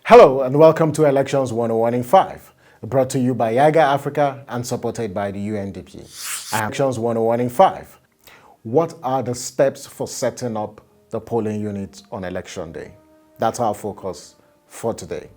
Hello and welcome to Elections 101 in 5, brought to you by YAGA Africa and supported by the UNDP. Elections 101 in 5. What are the steps for setting up the polling units on election day? That's our focus for today.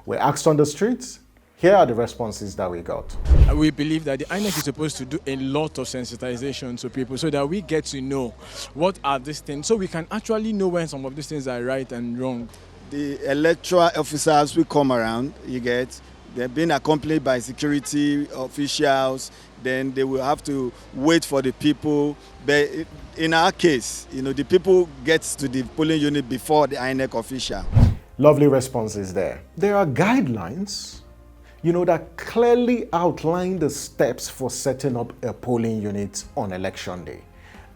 We asked on the streets. Here are the responses that we got. We believe that the INEC is supposed to do a lot of sensitization to people so that we get to know what are these things, so we can actually know when some of these things are right and wrong. The electoral officers will come around, they're being accompanied by security officials, then they will have to wait for the people. But in our case, the people get to the polling unit before the INEC official. Lovely responses there. There are guidelines, that clearly outline the steps for setting up a polling unit on election day.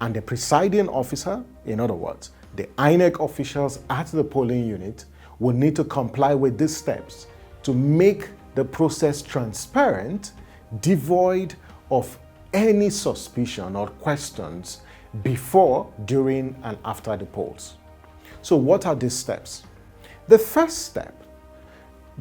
And the presiding officer, in other words, the INEC officials at the polling unit will need to comply with these steps to make the process transparent, devoid of any suspicion or questions before, during, and after the polls. So what are these steps? The first step,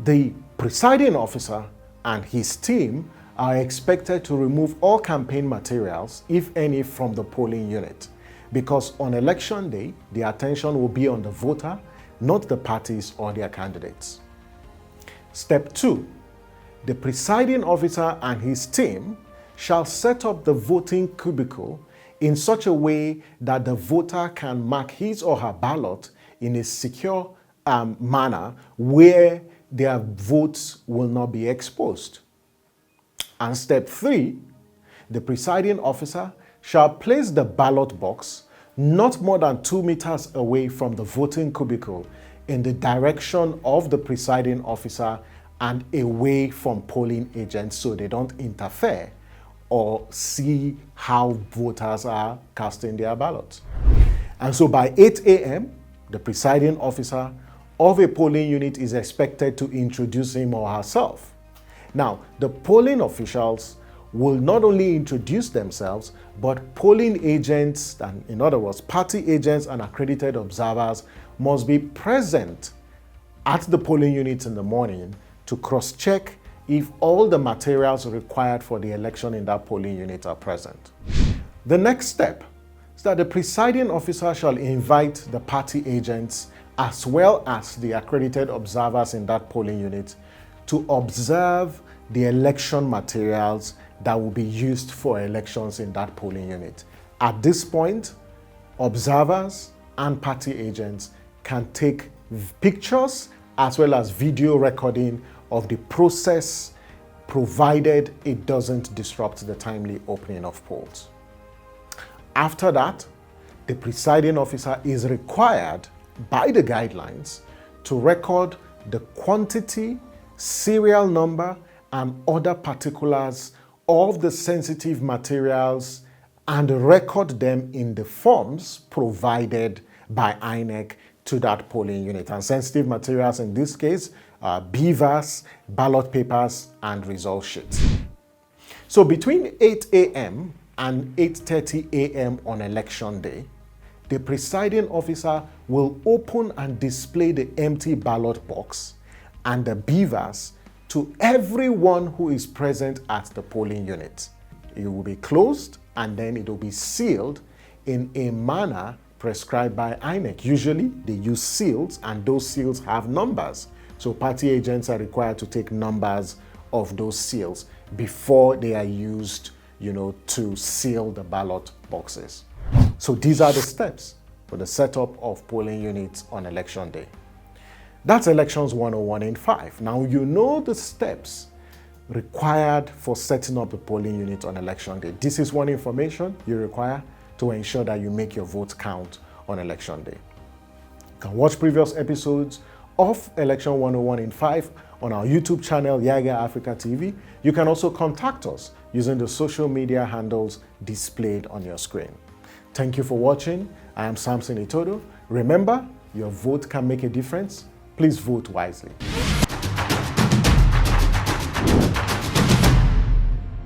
the presiding officer and his team are expected to remove all campaign materials, if any, from the polling unit. Because on election day, the attention will be on the voter, not the parties or their candidates. Step 2, the presiding officer and his team shall set up the voting cubicle in such a way that the voter can mark his or her ballot in a secure manner where their votes will not be exposed. And step 3, the presiding officer shall place the ballot box not more than 2 meters away from the voting cubicle in the direction of the presiding officer and away from polling agents so they don't interfere or see how voters are casting their ballots. And so by 8 a.m., the presiding officer of a polling unit is expected to introduce him or herself. Now, the polling officials will not only introduce themselves, but polling agents, and in other words, party agents and accredited observers must be present at the polling unit in the morning to cross-check if all the materials required for the election in that polling unit are present. The next step is that the presiding officer shall invite the party agents as well as the accredited observers in that polling unit to observe the election materials that will be used for elections in that polling unit. At this point, observers and party agents can take pictures as well as video recording of the process, provided it doesn't disrupt the timely opening of polls. After that, the presiding officer is required by the guidelines to record the quantity, serial number, and other particulars of the sensitive materials and record them in the forms provided by INEC to that polling unit. And sensitive materials in this case are BVAS, ballot papers, and result sheets. So between 8 a.m. and 8:30 a.m. on election day, the presiding officer will open and display the empty ballot box and the BVAS to everyone who is present at the polling unit. It will be closed and then it will be sealed in a manner prescribed by INEC. Usually they use seals and those seals have numbers. So party agents are required to take numbers of those seals before they are used, to seal the ballot boxes. So these are the steps for the setup of polling units on election day. That's Elections 101 in 5. Now you know the steps required for setting up a polling unit on election day. This is one information you require to ensure that you make your vote count on election day. You can watch previous episodes of Election 101 in 5 on our YouTube channel, YAGA Africa TV. You can also contact us using the social media handles displayed on your screen. Thank you for watching. I am Samson Itodo. Remember, your vote can make a difference. Please vote wisely.